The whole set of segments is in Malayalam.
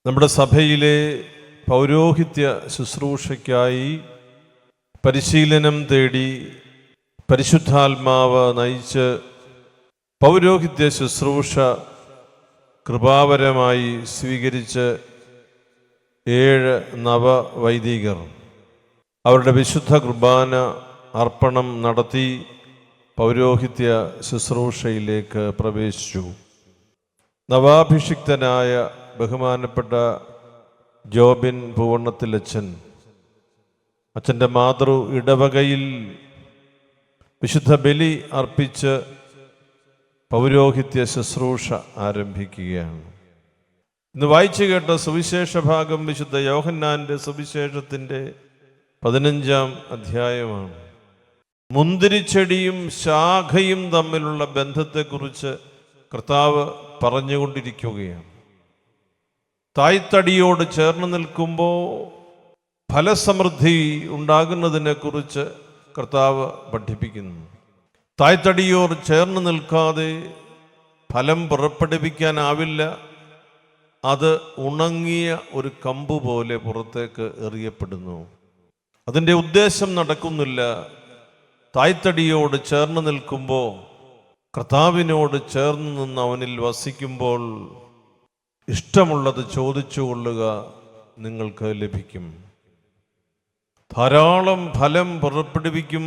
നമ്മുടെ സഭയിലെ പൗരോഹിത്യ ശുശ്രൂഷയ്ക്കായി പരിശീലനം തേടി പരിശുദ്ധാത്മാവ് നയിച്ച് പൗരോഹിത്യ ശുശ്രൂഷ കൃപാവരമായി സ്വീകരിച്ച് 7 നവവൈദികർ അവരുടെ വിശുദ്ധ കുർബാന അർപ്പണം നടത്തി പൗരോഹിത്യ ശുശ്രൂഷയിലേക്ക് പ്രവേശിച്ചു. നവാഭിഷിക്തനായ ബഹുമാനപ്പെട്ട ജോബിൻ പൂവണ്ണത്തിലച്ചൻ അച്ഛൻ്റെ മാതൃ ഇടവകയിൽ വിശുദ്ധ ബലി അർപ്പിച്ച് പൗരോഹിത്യ ശുശ്രൂഷ ആരംഭിക്കുകയാണ്. ഇന്ന് വായിച്ചു കേട്ട സുവിശേഷ ഭാഗം വിശുദ്ധ യോഹന്നാൻ്റെ സുവിശേഷത്തിൻ്റെ 15-ാം അധ്യായമാണ്. മുന്തിരിച്ചെടിയും ശാഖയും തമ്മിലുള്ള ബന്ധത്തെക്കുറിച്ച് കർത്താവ് പറഞ്ഞുകൊണ്ടിരിക്കുകയാണ്. തായ്തടിയോട് ചേർന്ന് നിൽക്കുമ്പോൾ ഫലസമൃദ്ധി ഉണ്ടാകുന്നതിനെക്കുറിച്ച് കർത്താവ് പഠിപ്പിക്കുന്നു. തായ്തടിയോട് ചേർന്ന് നിൽക്കാതെ ഫലം പുറപ്പെടുവിക്കാനാവില്ല. അത് ഉണങ്ങിയ ഒരു കമ്പ് പോലെ പുറത്തേക്ക് എറിയപ്പെടുന്നു. അതിൻ്റെ ഉദ്ദേശം നടക്കുന്നില്ല. തായ്തടിയോട് ചേർന്ന് നിൽക്കുമ്പോൾ, കർത്താവിനോട് ചേർന്ന് നിന്ന് അവനിൽ വസിക്കുമ്പോൾ ഇഷ്ടമുള്ളത് ചോദിച്ചു കൊള്ളുക, നിങ്ങൾക്ക് ലഭിക്കും. ധാരാളം ഫലം പുറപ്പെടുവിക്കും.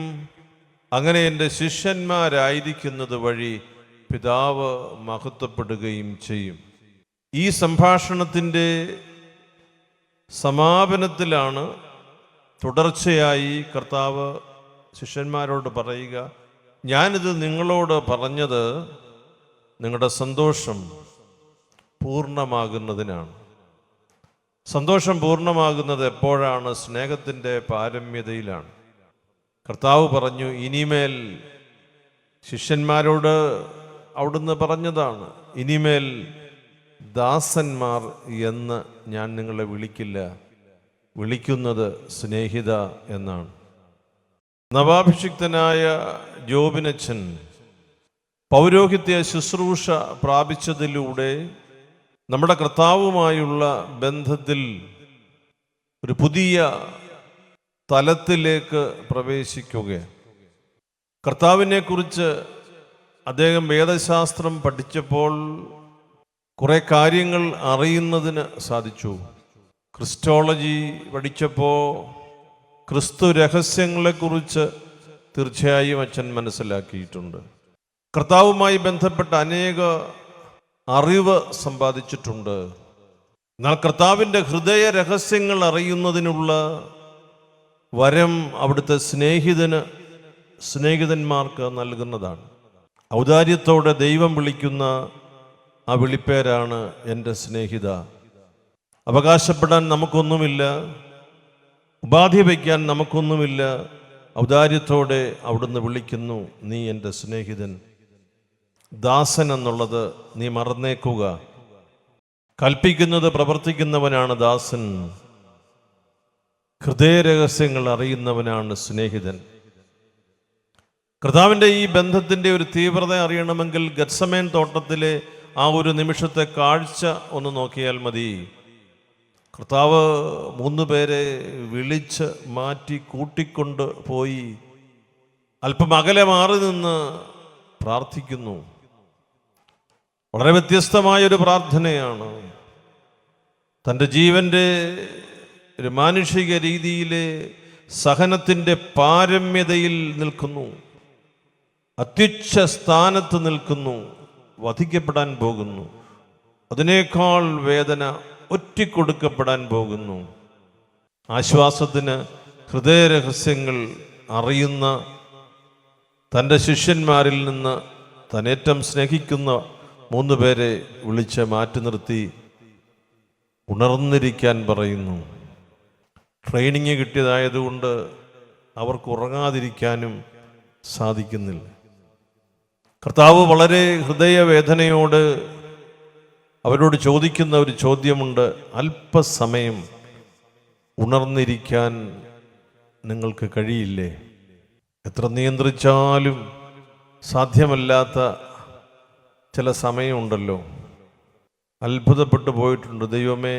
അങ്ങനെ എൻ്റെ ശിഷ്യന്മാരായിരിക്കുന്നത് വഴി പിതാവ് മഹത്വപ്പെടുകയും ചെയ്യും. ഈ സംഭാഷണത്തിൻ്റെ സമാപനത്തിലാണ് തുടർച്ചയായി കർത്താവ് ശിഷ്യന്മാരോട് പറയുക, ഞാനിത് നിങ്ങളോട് പറഞ്ഞത് നിങ്ങളുടെ സന്തോഷം പൂർണ്ണമാകുന്നതിനാണ്. സന്തോഷം പൂർണ്ണമാകുന്നത് എപ്പോഴാണ്? സ്നേഹത്തിൻ്റെ പാരമ്യതയിലാണ്. കർത്താവ് പറഞ്ഞു, ഇനിമേൽ ശിഷ്യന്മാരോട് അവിടുന്ന് പറഞ്ഞതാണ്, ഇനിമേൽ ദാസന്മാർ എന്ന് ഞാൻ നിങ്ങളെ വിളിക്കില്ല, വിളിക്കുന്നത് സ്നേഹിത എന്നാണ്. നവാഭിഷിക്തനായ ജോബിനച്ചൻ പൗരോഹിത്യ ശുശ്രൂഷ പ്രാപിച്ചതിലൂടെ നമ്മുടെ കർത്താവുമായുള്ള ബന്ധത്തിൽ ഒരു പുതിയ തലത്തിലേക്ക് പ്രവേശിക്കുകയാണ്. കർത്താവിനെക്കുറിച്ച് അദ്ദേഹം വേദശാസ്ത്രം പഠിച്ചപ്പോൾ കുറേ കാര്യങ്ങൾ അറിയുന്നതിന് സാധിച്ചു. ക്രിസ്റ്റോളജി പഠിച്ചപ്പോൾ ക്രിസ്തു രഹസ്യങ്ങളെക്കുറിച്ച് തീർച്ചയായും അച്ഛൻ മനസ്സിലാക്കിയിട്ടുണ്ട്. കർത്താവുമായി ബന്ധപ്പെട്ട അനേക അറിവ് സമ്പാദിച്ചിട്ടുണ്ട്. എന്നാൽ കർത്താവിൻ്റെ ഹൃദയ രഹസ്യങ്ങൾ അറിയുന്നതിനുള്ള വരം അവിടുത്തെ സ്നേഹിതന്മാർക്ക് നൽകുന്നതാണ്. ഔദാര്യത്തോടെ ദൈവം വിളിക്കുന്ന ആ വിളിപ്പേരാണ് എൻ്റെ സ്നേഹിത. അവകാശപ്പെടാൻ നമുക്കൊന്നുമില്ല, ഉപാധി വയ്ക്കാൻ നമുക്കൊന്നുമില്ല. ഔദാര്യത്തോടെ അവിടുന്ന് വിളിക്കുന്നു, നീ എൻ്റെ സ്നേഹിതൻ. ദാസൻ എന്നുള്ളത് നീ മറന്നേക്കുക. കൽപ്പിക്കുന്നത് പ്രവർത്തിക്കുന്നവനാണ് ദാസൻ. ഹൃദയരഹസ്യങ്ങൾ അറിയുന്നവനാണ് സ്നേഹിതൻ. കർത്താവിൻ്റെ ഈ ബന്ധത്തിൻ്റെ ഒരു തീവ്രത അറിയണമെങ്കിൽ ഗത്സമേൻ തോട്ടത്തിലെ ആ ഒരു നിമിഷത്തെ കാഴ്ച ഒന്ന് നോക്കിയാൽ മതി. കർത്താവ് 3 പേരെ വിളിച്ച് മാറ്റി കൂട്ടിക്കൊണ്ട് പോയി അല്പം അകലെ മാറി നിന്ന് പ്രാർത്ഥിക്കുന്നു. വളരെ വ്യത്യസ്തമായൊരു പ്രാർത്ഥനയാണ്. തൻ്റെ ജീവൻ്റെ ഒരു മാനുഷിക രീതിയിലെ സഹനത്തിൻ്റെ പാരമ്യതയിൽ നിൽക്കുന്നു. അത്യുച്ഛ സ്ഥാനത്ത് നിൽക്കുന്നു. വധിക്കപ്പെടാൻ പോകുന്നു. അതിനേക്കാൾ വേദന ഒറ്റിക്കൊടുക്കപ്പെടാൻ പോകുന്നു. ആശ്വാസത്തിന് ഹൃദയരഹസ്യങ്ങൾ അറിയുന്ന തൻ്റെ ശിഷ്യന്മാരിൽ നിന്ന് തന്നേറ്റം സ്നേഹിക്കുന്ന 3 പേരെ വിളിച്ച് മാറ്റി നിർത്തി ഉണർന്നിരിക്കാൻ പറയുന്നു. ട്രെയിനിങ് കിട്ടിയതായതുകൊണ്ട് അവർക്ക് ഉറങ്ങാതിരിക്കാനും സാധിക്കുന്നില്ല. കർത്താവ് വളരെ ഹൃദയവേദനയോട് അവരോട് ചോദിക്കുന്ന ഒരു ചോദ്യമുണ്ട്. അല്പസമയം ഉണർന്നിരിക്കാൻ നിങ്ങൾക്ക് കഴിയില്ലേ? എത്ര നിയന്ത്രിച്ചാലും സാധ്യമല്ലാത്ത ചില സമയമുണ്ടല്ലോ. അത്ഭുതപ്പെട്ടു പോയിട്ടുണ്ട്. ദൈവമേ,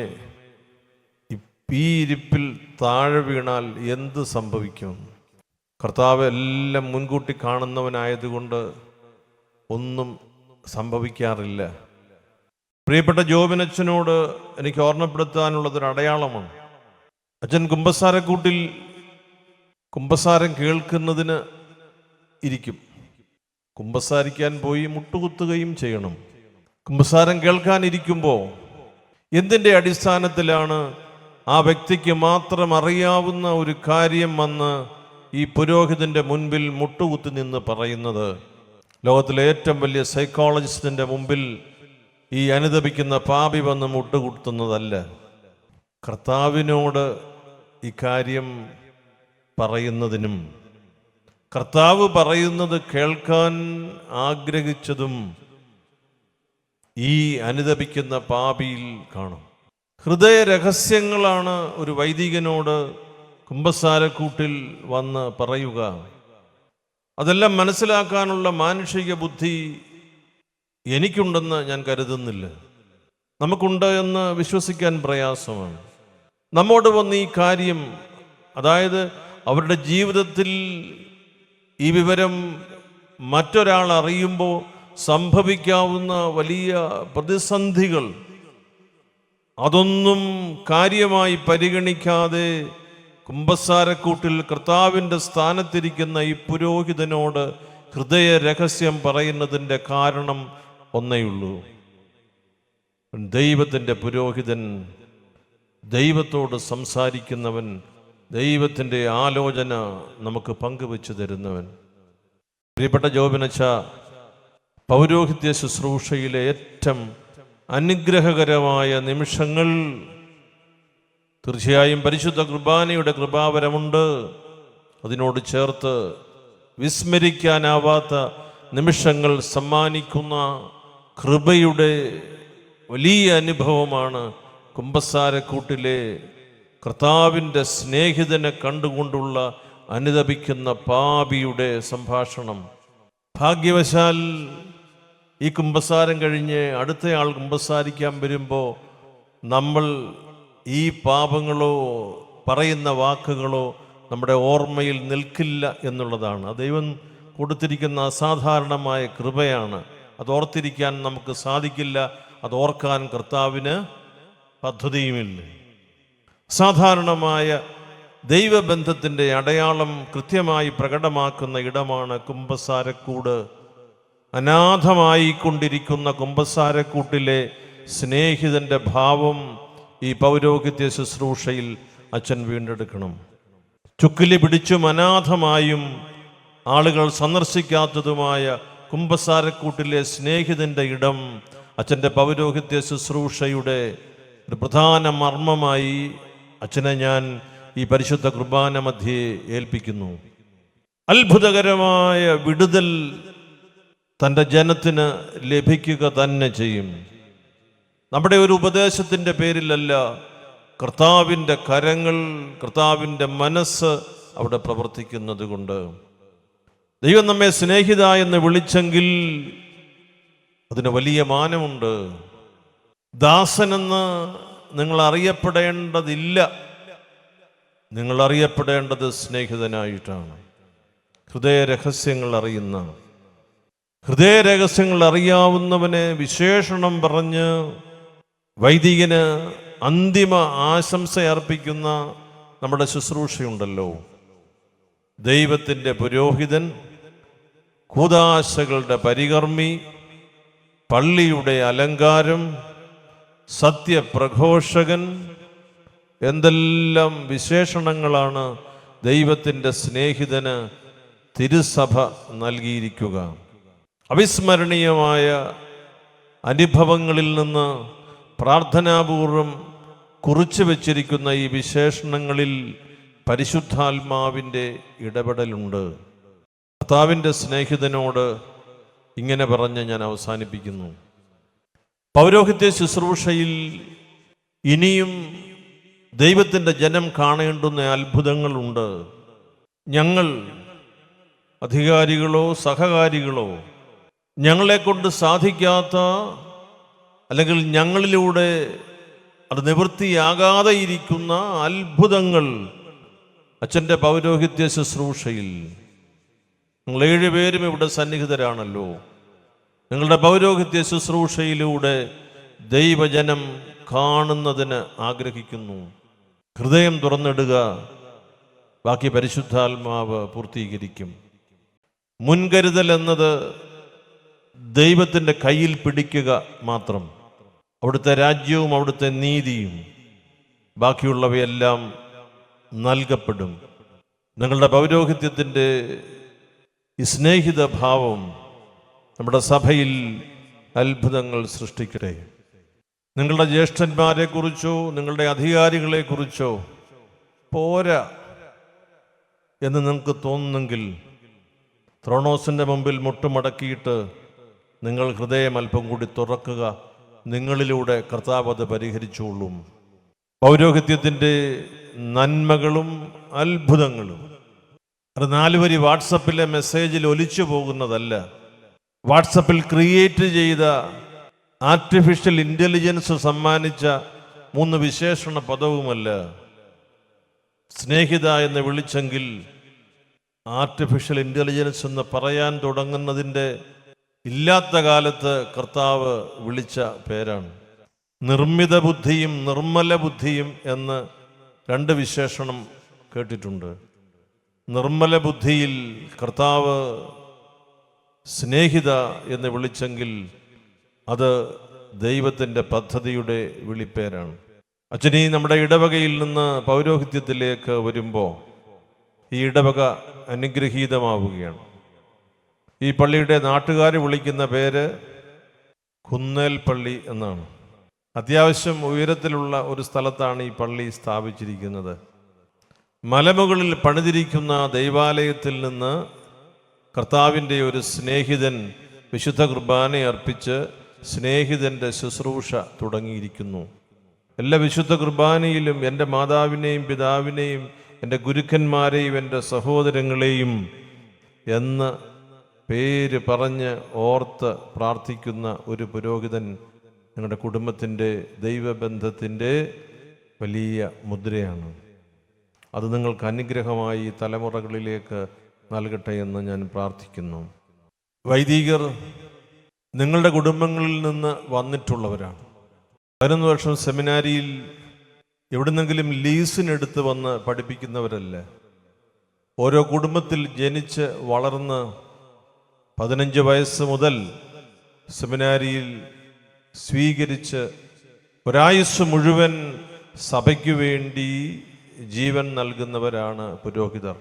ഈ ഇരിപ്പിൽ താഴെ വീണാൽ എന്ത് സംഭവിക്കും? കർത്താവ് എല്ലാം മുൻകൂട്ടി കാണുന്നവനായതുകൊണ്ട് ഒന്നും സംഭവിക്കാറില്ല. പ്രിയപ്പെട്ട ജോബിനച്ഛനോട് എനിക്ക് ഓർമ്മപ്പെടുത്താനുള്ളതൊരു അടയാളമാണ്. അച്ഛൻ കുമ്പസാരക്കൂട്ടിൽ കുമ്പസാരം കേൾക്കുന്നതിന് ഇരിക്കും. കുമ്പസാരിക്കാൻ പോയി മുട്ടുകുത്തുകയും ചെയ്യണം. കുമ്പസാരം കേൾക്കാനിരിക്കുമ്പോൾ എന്തിൻ്റെ അടിസ്ഥാനത്തിലാണ് ആ വ്യക്തിക്ക് മാത്രം അറിയാവുന്ന ഒരു കാര്യം വന്ന് ഈ പുരോഹിതൻ്റെ മുൻപിൽ മുട്ടുകുത്തി നിന്ന് പറയുന്നത്? ലോകത്തിലെ ഏറ്റവും വലിയ സൈക്കോളജിസ്റ്റിൻ്റെ മുമ്പിൽ ഈ അനുതപിക്കുന്ന പാപി വന്ന് മുട്ടുകുത്തുന്നതല്ല. കർത്താവിനോട് ഇക്കാര്യം പറയുന്നതിനും കർത്താവ് പറയുന്നത് കേൾക്കാൻ ആഗ്രഹിച്ചതും ഈ അനുതപിക്കുന്ന പാപിയിൽ കാണും. ഹൃദയ രഹസ്യങ്ങളാണ് ഒരു വൈദികനോട് കുമ്പസാരക്കൂട്ടിൽ വന്ന് പറയുക. അതെല്ലാം മനസ്സിലാക്കാനുള്ള മാനുഷിക ബുദ്ധി എനിക്കുണ്ടെന്ന് ഞാൻ കരുതുന്നില്ല. നമുക്കുണ്ട് എന്ന് വിശ്വസിക്കാൻ പ്രയാസമാണ്. നമ്മോട് വന്ന് ഈ കാര്യം, അതായത് അവരുടെ ജീവിതത്തിൽ ഈ വിവരം മറ്റൊരാൾ അറിയുമ്പോൾ സംഭവിക്കാവുന്ന വലിയ പ്രതിസന്ധികൾ, അതൊന്നും കാര്യമായി പരിഗണിക്കാതെ കുമ്പസാരക്കൂട്ടിൽ കർത്താവിൻ്റെ സ്ഥാനത്തിരിക്കുന്ന ഈ പുരോഹിതനോട് ഹൃദയ രഹസ്യം പറയുന്നതിൻ്റെ കാരണം ഒന്നേയുള്ളൂ. ദൈവത്തിൻ്റെ പുരോഹിതൻ, ദൈവത്തോട് സംസാരിക്കുന്നവൻ, ദൈവത്തിൻ്റെ ആലോചന നമുക്ക് പങ്കുവെച്ചു തരുന്നവൻ. പ്രിയപ്പെട്ട ജോബിനച്ഛ, പൗരോഹിത്യ ശുശ്രൂഷയിലെ ഏറ്റവും അനുഗ്രഹകരമായ നിമിഷങ്ങൾ തീർച്ചയായും പരിശുദ്ധ കുർബാനയുടെ കൃപാവരമുണ്ട്. അതിനോട് ചേർത്ത് വിസ്മരിക്കാനാവാത്ത നിമിഷങ്ങൾ സമ്മാനിക്കുന്ന കൃപയുടെ വലിയ അനുഭവമാണ് കുമ്പസാരക്കൂട്ടിലെ കർത്താവിൻ്റെ സ്നേഹിതനെ കണ്ടുകൊണ്ടുള്ള അനുതപിക്കുന്ന പാപിയുടെ സംഭാഷണം. ഭാഗ്യവശാൽ ഈ കുമ്പസാരം കഴിഞ്ഞ് അടുത്തയാൾ കുമ്പസാരിക്കാൻ വരുമ്പോൾ നമ്മൾ ഈ പാപങ്ങളോ പറയുന്ന വാക്കുകളോ നമ്മുടെ ഓർമ്മയിൽ നിൽക്കില്ല എന്നുള്ളതാണ്. അത് ദൈവം കൊടുത്തിരിക്കുന്ന അസാധാരണമായ കൃപയാണ്. അത് ഓർത്തിരിക്കാൻ നമുക്ക് സാധിക്കില്ല. അത് ഓർക്കാൻ കർത്താവിന് പദ്ധതിയുമില്ല. സാധാരണമായ ദൈവബന്ധത്തിൻ്റെ അടയാളം കൃത്യമായി പ്രകടമാക്കുന്ന ഇടമാണ് കുമ്പസാരക്കൂട്. അനാഥമായി കൊണ്ടിരിക്കുന്ന കുമ്പസാരക്കൂട്ടിലെ സ്നേഹിതൻ്റെ ഭാവം ഈ പൗരോഹിത്യ ശുശ്രൂഷയിൽ അച്ഛൻ വീണ്ടെടുക്കണം. ചുക്കിലി പിടിച്ചും അനാഥമായും ആളുകൾ സന്ദർശിക്കാത്തതുമായ കുമ്പസാരക്കൂട്ടിലെ സ്നേഹിതൻ്റെ ഇടം അച്ഛൻ്റെ പൗരോഹിത്യ ശുശ്രൂഷയുടെ ഒരു പ്രധാന മർമ്മമായി അച്ഛനെ ഞാൻ ഈ പരിശുദ്ധ കുർബാന മധ്യേ ഏൽപ്പിക്കുന്നു. അത്ഭുതകരമായ വിടുതൽ തൻ്റെ ജനത്തിന് ലഭിക്കുക തന്നെ ചെയ്യും. നമ്മുടെ ഒരു ഉപദേശത്തിൻ്റെ പേരിലല്ല, കർത്താവിൻ്റെ കരങ്ങൾ, കർത്താവിൻ്റെ മനസ്സ് അവിടെ പ്രവർത്തിക്കുന്നത് കൊണ്ട്. ദൈവം നമ്മെ സ്നേഹിത എന്ന് വിളിച്ചെങ്കിൽ അതിന് വലിയ മാനമുണ്ട്. ദാസനെന്ന് നിങ്ങൾ അറിയപ്പെടേണ്ടതില്ല, നിങ്ങൾ അറിയപ്പെടേണ്ടത് സ്നേഹിതനായിട്ടാണ്. ഹൃദയ രഹസ്യങ്ങൾ അറിയുന്ന, ഹൃദയ രഹസ്യങ്ങൾ അറിയാവുന്നവനെ വിശേഷണം പറഞ്ഞ് വൈദികന് അന്തിമ ആശംസ അർപ്പിക്കുന്ന നമ്മുടെ ശുശ്രൂഷയുണ്ടല്ലോ. ദൈവത്തിൻ്റെ പുരോഹിതൻ, കൂദാശകളുടെ പരികർമ്മി, പള്ളിയുടെ അലങ്കാരം, സത്യപ്രഘോഷകൻ, എന്തെല്ലാം വിശേഷണങ്ങളാണ് ദൈവത്തിൻ്റെ സ്നേഹിതന് തിരുസഭ നൽകിയിരിക്കുക. അവിസ്മരണീയമായ അനുഭവങ്ങളിൽ നിന്ന് പ്രാർത്ഥനാപൂർവം കുറിച്ചു വച്ചിരിക്കുന്ന ഈ വിശേഷണങ്ങളിൽ പരിശുദ്ധാത്മാവിൻ്റെ ഇടപെടലുണ്ട്. കർത്താവിൻ്റെ സ്നേഹിതനോട് ഇങ്ങനെ പറഞ്ഞ് ഞാൻ അവസാനിപ്പിക്കുന്നു. പൗരോഹിത്യ ശുശ്രൂഷയിൽ ഇനിയും ദൈവത്തിൻ്റെ ജനം കാണേണ്ടുന്ന അത്ഭുതങ്ങളുണ്ട്. ഞങ്ങൾ അധികാരികളോ സഹകാരികളോ ഞങ്ങളെക്കൊണ്ട് സാധിക്കാത്ത അല്ലെങ്കിൽ ഞങ്ങളിലൂടെ അത് നിവൃത്തിയാകാതെ ഇരിക്കുന്ന അത്ഭുതങ്ങൾ അച്ഛൻ്റെ പൗരോഹിത്യ ശുശ്രൂഷയിൽ നിങ്ങൾ 7 പേരും ഇവിടെ സന്നിഹിതരാണല്ലോ. നിങ്ങളുടെ പൗരോഹിത്യ ശുശ്രൂഷയിലൂടെ ദൈവജനം കാണുന്നതിന് ആഗ്രഹിക്കുന്നു. ഹൃദയം തുറന്നിടുക, ബാക്കി പരിശുദ്ധാത്മാവ് പൂർത്തീകരിക്കും. മുൻകരുതൽ എന്നത് ദൈവത്തിൻ്റെ കയ്യിൽ പിടിക്കുക മാത്രം. അവിടുത്തെ രാജ്യവും അവിടുത്തെ നീതിയും ബാക്കിയുള്ളവയെല്ലാം നൽകപ്പെടും. നിങ്ങളുടെ പൗരോഹിത്യത്തിൻ്റെ ഈ സ്നേഹിത ഭാവം നമ്മുടെ സഭയിൽ അത്ഭുതങ്ങൾ സൃഷ്ടിക്കട്ടെ. നിങ്ങളുടെ ജ്യേഷ്ഠന്മാരെക്കുറിച്ചോ നിങ്ങളുടെ അധികാരികളെക്കുറിച്ചോ പോരാ എന്ന് നിങ്ങൾക്ക് തോന്നുന്നെങ്കിൽ ത്രോണോസിൻ്റെ മുമ്പിൽ മുട്ടുമടക്കിയിട്ട് നിങ്ങൾ ഹൃദയം അല്പം കൂടി തുറക്കുക. നിങ്ങളിലൂടെ കർത്താവ് അത് പരിഹരിച്ചുകൊള്ളും. പൗരോഹിത്യത്തിൻ്റെ നന്മകളും അത്ഭുതങ്ങളും അത് 4 വരി വാട്സപ്പിലെ മെസ്സേജിൽ ഒലിച്ചു പോകുന്നതല്ല. വാട്സപ്പിൽ ക്രിയേറ്റ് ചെയ്ത ആർട്ടിഫിഷ്യൽ ഇൻ്റലിജൻസ് സമ്മാനിച്ച 3 വിശേഷണ പദവുമല്ല. സ്നേഹിത എന്ന് വിളിച്ചെങ്കിൽ ആർട്ടിഫിഷ്യൽ ഇൻ്റലിജൻസ് എന്ന് പറയാൻ തുടങ്ങുന്നതിൻ്റെ ഇല്ലാത്ത കാലത്ത് കർത്താവ് വിളിച്ച പേരാണ്. നിർമ്മിത ബുദ്ധിയും നിർമ്മല ബുദ്ധിയും എന്ന് 2 വിശേഷണം കേട്ടിട്ടുണ്ട്. നിർമ്മല ബുദ്ധിയിൽ കർത്താവ് സ്നേഹിത എന്ന് വിളിച്ചെങ്കിൽ അത് ദൈവത്തിൻ്റെ പദ്ധതിയുടെ വിളിപ്പേരാണ്. അച്ഛനീ നമ്മുടെ ഇടവകയിൽ നിന്ന് പൗരോഹിത്യത്തിലേക്ക് വരുമ്പോൾ ഈ ഇടവക അനുഗ്രഹീതമാവുകയാണ്. ഈ പള്ളിയുടെ നാട്ടുകാർ വിളിക്കുന്ന പേര് കുന്നേൽ പള്ളി എന്നാണ്. അത്യാവശ്യം ഉയരത്തിലുള്ള ഒരു സ്ഥലത്താണ് ഈ പള്ളി സ്ഥാപിച്ചിരിക്കുന്നത്. മലമുകളിൽ പണിതിരിക്കുന്ന ദൈവാലയത്തിൽ നിന്ന് കർത്താവിൻ്റെ ഒരു സ്നേഹിതൻ വിശുദ്ധ കുർബാന അർപ്പിച്ച് സ്നേഹിതൻ്റെ ശുശ്രൂഷ തുടങ്ങിയിരിക്കുന്നു. എല്ലാ വിശുദ്ധ കുർബാനയിലും എൻ്റെ മാതാവിനെയും പിതാവിനെയും എൻ്റെ ഗുരുക്കന്മാരെയും എൻ്റെ സഹോദരങ്ങളെയും എന്ന് പേര് പറഞ്ഞ് ഓർത്ത് പ്രാർത്ഥിക്കുന്ന ഒരു പുരോഹിതൻ നിങ്ങളുടെ കുടുംബത്തിൻ്റെ ദൈവബന്ധത്തിൻ്റെ വലിയ മുദ്രയാണ്. അത് നിങ്ങൾക്ക് അനുഗ്രഹമായി തലമുറകളിലേക്ക് നൽകട്ടെ എന്ന് ഞാൻ പ്രാർത്ഥിക്കുന്നു. വൈദികർ നിങ്ങളുടെ കുടുംബങ്ങളിൽ നിന്ന് വന്നിട്ടുള്ളവരാണ്. 11 വർഷം സെമിനാരിയിൽ എവിടുന്നെങ്കിലും ലീസിനെടുത്ത് വന്ന് പഠിപ്പിക്കുന്നവരല്ല. ഓരോ കുടുംബത്തിൽ ജനിച്ച് വളർന്ന് 15 വയസ്സ് മുതൽ സെമിനാരിയിൽ സ്വീകരിച്ച് ഒരായുസ് മുഴുവൻ സഭയ്ക്ക് വേണ്ടി ജീവൻ നൽകുന്നവരാണ് പുരോഹിതർ.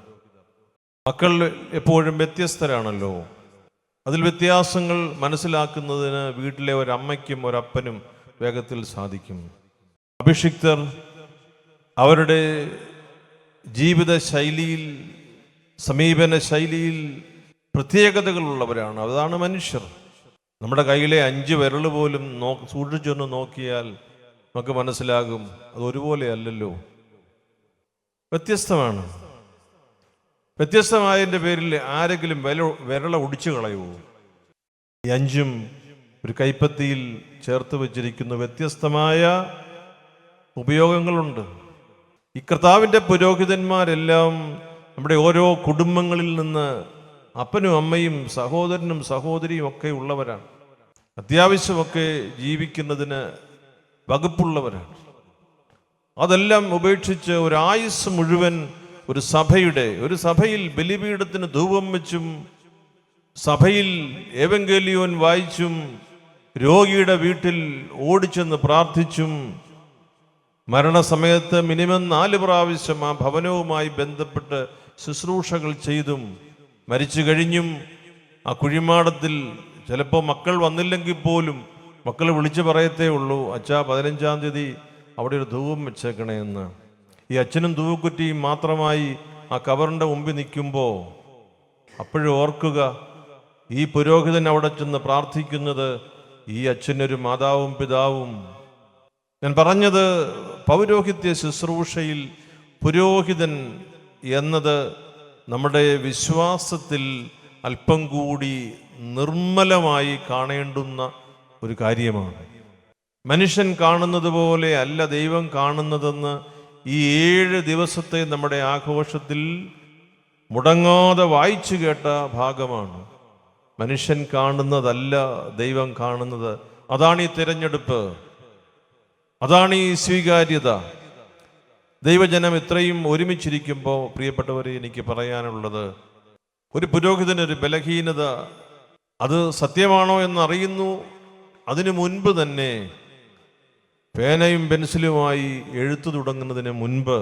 മക്കൾ എപ്പോഴും വ്യത്യസ്തരാണല്ലോ. അതിൽ വ്യത്യാസങ്ങൾ മനസ്സിലാക്കുന്നതിന് വീട്ടിലെ ഒരമ്മയ്ക്കും ഒരപ്പനും വേഗത്തിൽ സാധിക്കും. അഭിഷിക്തർ അവരുടെ ജീവിത ശൈലിയിൽ, സമീപന ശൈലിയിൽ പ്രത്യേകതകളുള്ളവരാണ്. അതാണ് മനുഷ്യർ. നമ്മുടെ കയ്യിലെ 5 വിരൽ പോലും സൂക്ഷിച്ചൊന്ന് നോക്കിയാൽ നമുക്ക് മനസ്സിലാകും അത് ഒരുപോലെ അല്ലല്ലോ, വ്യത്യസ്തമാണ്. വ്യത്യസ്തമായതിൻ്റെ പേരിൽ ആരെങ്കിലും വിരള ഒടിച്ചു കളയുമോ? ഈ 5ഉം ഒരു കൈപ്പത്തിയിൽ ചേർത്ത് വച്ചിരിക്കുന്ന വ്യത്യസ്തമായ ഉപയോഗങ്ങളുണ്ട്. ഈ കർത്താവിൻ്റെ പുരോഹിതന്മാരെല്ലാം നമ്മുടെ ഓരോ കുടുംബങ്ങളിൽ നിന്ന് അപ്പനും അമ്മയും സഹോദരനും സഹോദരിയും ഒക്കെ ഉള്ളവരാണ്. അത്യാവശ്യമൊക്കെ ജീവിക്കുന്നതിന് വകുപ്പുള്ളവരാണ്. അതെല്ലാം ഉപേക്ഷിച്ച് ഒരായുസ് മുഴുവൻ ഒരു സഭയിൽ ബലിപീഠത്തിന് ധൂപം വെച്ചും സഭയിൽ ഏവങ്കേലിയോൻ വായിച്ചും രോഗിയുടെ വീട്ടിൽ ഓടിച്ചെന്ന് പ്രാർത്ഥിച്ചും മരണസമയത്ത് മിനിമം 4 പ്രാവശ്യം ആ ഭവനവുമായി ബന്ധപ്പെട്ട് ശുശ്രൂഷകൾ ചെയ്തും മരിച്ചു കഴിഞ്ഞും ആ കുഴിമാടത്തിൽ ചിലപ്പോൾ മക്കൾ വന്നില്ലെങ്കിൽ പോലും മക്കൾ വിളിച്ചു പറയത്തേ ഉള്ളൂ, അച്ഛാ 15-ാം തീയതി അവിടെ ഒരു ധൂപം വെച്ചേക്കണേ എന്ന്. ഈ അച്ഛനും ധൂവക്കുറ്റിയും മാത്രമായി ആ കബറിൻ്റെ മുമ്പിൽ നിൽക്കുമ്പോൾ അപ്പോഴും ഓർക്കുക, ഈ പുരോഹിതൻ അവിടെ ചെന്ന് പ്രാർത്ഥിക്കുന്നത് ഈ അച്ഛനൊരു മാതാവും പിതാവും. ഞാൻ പറഞ്ഞത് പൗരോഹിത്യ ശുശ്രൂഷയിൽ പുരോഹിതൻ എന്നത് നമ്മുടെ വിശ്വാസത്തിൽ അല്പം കൂടി നിർമ്മലമായി കാണേണ്ടുന്ന ഒരു കാര്യമാണ്. മനുഷ്യൻ കാണുന്നത് പോലെ അല്ല ദൈവം കാണുന്നതെന്ന് ഈ 7 ദിവസത്തെ നമ്മുടെ ആഘോഷത്തിൽ മുടങ്ങാതെ വായിച്ചു കേട്ട ഭാഗമാണ്. മനുഷ്യൻ കാണുന്നതല്ല ദൈവം കാണുന്നത്. അതാണ് ഈ തിരഞ്ഞെടുപ്പ്, അതാണ് ഈ സ്വീകാര്യത. ദൈവജനം ഇത്രയും ഒരുമിച്ചിരിക്കുമ്പോൾ പ്രിയപ്പെട്ടവരെ, എനിക്ക് പറയാനുള്ളത്, ഒരു പുരോഹിതനൊരു ബലഹീനത, അത് സത്യമാണോ എന്നറിയുന്നു. അതിനു മുൻപ് തന്നെ പേനയും പെൻസിലുമായി എഴുത്തു തുടങ്ങുന്നതിന് മുൻപ്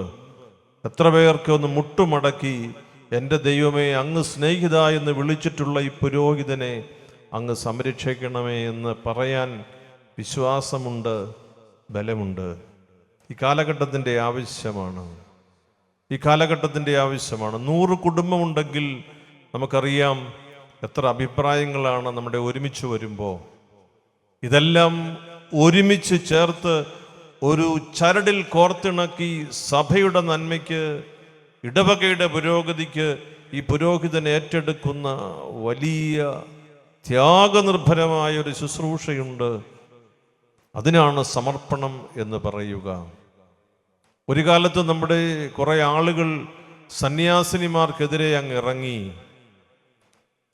എത്ര പേർക്ക് ഒന്ന് മുട്ടുമടക്കി, എൻ്റെ ദൈവമേ, അങ്ങ് സ്നേഹിത എന്ന് വിളിച്ചിട്ടുള്ള ഈ പുരോഹിതനെ അങ്ങ് സംരക്ഷിക്കണമേ എന്ന് പറയാൻ വിശ്വാസമുണ്ട്, ബലമുണ്ട്. ഈ കാലഘട്ടത്തിൻ്റെ ആവശ്യമാണ്, ഈ കാലഘട്ടത്തിൻ്റെ ആവശ്യമാണ്. 100 കുടുംബമുണ്ടെങ്കിൽ നമുക്കറിയാം എത്ര അഭിപ്രായങ്ങളാണ് നമ്മുടെ ഒരുമിച്ച് വരുമ്പോൾ. ഇതെല്ലാം ഒരുമിച്ച് ചേർത്ത് ഒരു ചരടിൽ കോർത്തിണക്കി സഭയുടെ നന്മയ്ക്ക്, ഇടവകയുടെ പുരോഗതിക്ക് ഈ പുരോഹിതൻ ഏറ്റെടുക്കുന്ന വലിയ ത്യാഗനിർഭരമായ ഒരു ശുശ്രൂഷയുണ്ട്. അതിനാണ് സമർപ്പണം എന്ന് പറയുക. ഒരു കാലത്ത് നമ്മുടെ കുറേ ആളുകൾ സന്യാസിനിമാർക്കെതിരെ അങ്ങ് ഇറങ്ങി.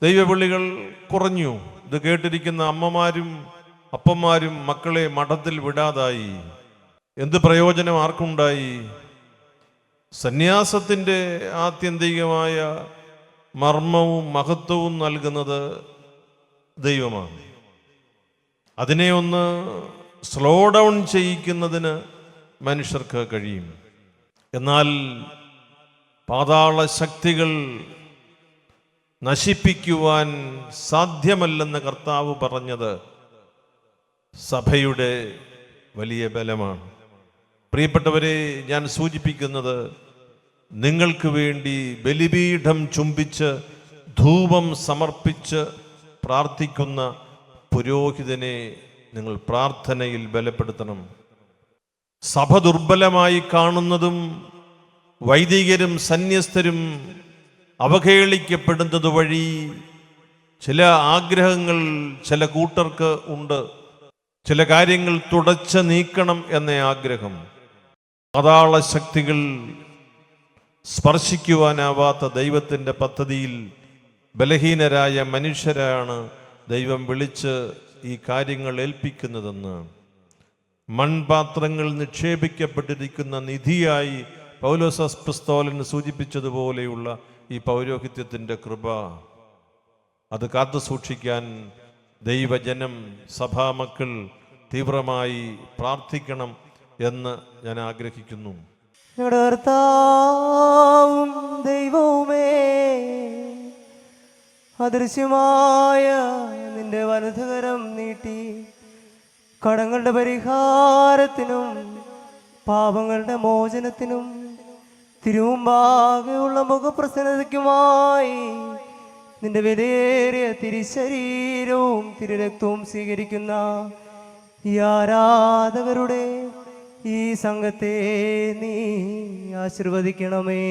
ദൈവവിളികൾ കുറഞ്ഞു. ഇത് കേട്ടിരിക്കുന്ന അമ്മമാരും അപ്പന്മാരും മക്കളെ മഠത്തിൽ വിടാതായി. എന്ത് പ്രയോജനം ആർക്കുണ്ടായി? സന്യാസത്തിൻ്റെ ആത്യന്തികമായ മർമ്മവും മഹത്വവും നൽകുന്നത് ദൈവമാണ്. അതിനെ ഒന്ന് സ്ലോ ഡൗൺ ചെയ്യിക്കുന്നതിന് മനുഷ്യർക്ക് കഴിയും. എന്നാൽ പാതാള ശക്തികൾ നശിപ്പിക്കുവാൻ സാധ്യമല്ലെന്ന് കർത്താവ് പറഞ്ഞത് സഭയുടെ വലിയ ബലമാണ്. പ്രിയപ്പെട്ടവരെ, ഞാൻ സൂചിപ്പിക്കുന്നത്, നിങ്ങൾക്ക് വേണ്ടി ബലിപീഠം ചുംബിച്ച് ധൂപം സമർപ്പിച്ച് പ്രാർത്ഥിക്കുന്ന പുരോഹിതനെ നിങ്ങൾ പ്രാർത്ഥനയിൽ ബലപ്പെടുത്തണം. സഭ ദുർബലമായി കാണുന്നതും വൈദികരും സന്യസ്തരും അവഹേളിക്കപ്പെടുന്നത് വഴി ചില ആഗ്രഹങ്ങൾ ചില കൂട്ടർക്ക് ഉണ്ട്. ചില കാര്യങ്ങൾ തുടച്ച് നീക്കണം എന്ന ആഗ്രഹം. പാതാള ശക്തികൾ സ്പർശിക്കുവാനാവാത്ത ദൈവത്തിൻ്റെ പദ്ധതിയിൽ ബലഹീനരായ മനുഷ്യരാണ് ദൈവം വിളിച്ച് ഈ കാര്യങ്ങൾ ഏൽപ്പിക്കുന്നതെന്ന്. മൺപാത്രങ്ങൾ നിക്ഷേപിക്കപ്പെട്ടിരിക്കുന്ന നിധിയായി പൗലോസ് അപ്പോസ്തലൻ സൂചിപ്പിച്ചതുപോലെയുള്ള ഈ പൗരോഹിത്യത്തിൻ്റെ കൃപ, അത് കാത്തു സൂക്ഷിക്കാൻ ദൈവജനം, സഭാമക്കൾ തീവ്രമായി പ്രാർത്ഥിക്കണം എന്ന് ഞാൻ ആഗ്രഹിക്കുന്നു. ഞങ്ങളുടെ കർത്താവും ദൈവവുമേ, അദൃശ്യമായ നിന്റെ വലതുകരം നീട്ടി കടങ്ങളുടെ പരിഹാരത്തിനും പാപങ്ങളുടെ മോചനത്തിനും തിരുമുമ്പാകെയുള്ള മുഖപ്രസന്നതയ്ക്കുമായി നിന്റെ വിലയേറിയ തിരുശരീരവും തിരുരക്തവും സ്വീകരിക്കുന്ന ഈ ആരാധകരുടെ ഈ സംഘത്തെ നീ ആശീർവദിക്കണമേ.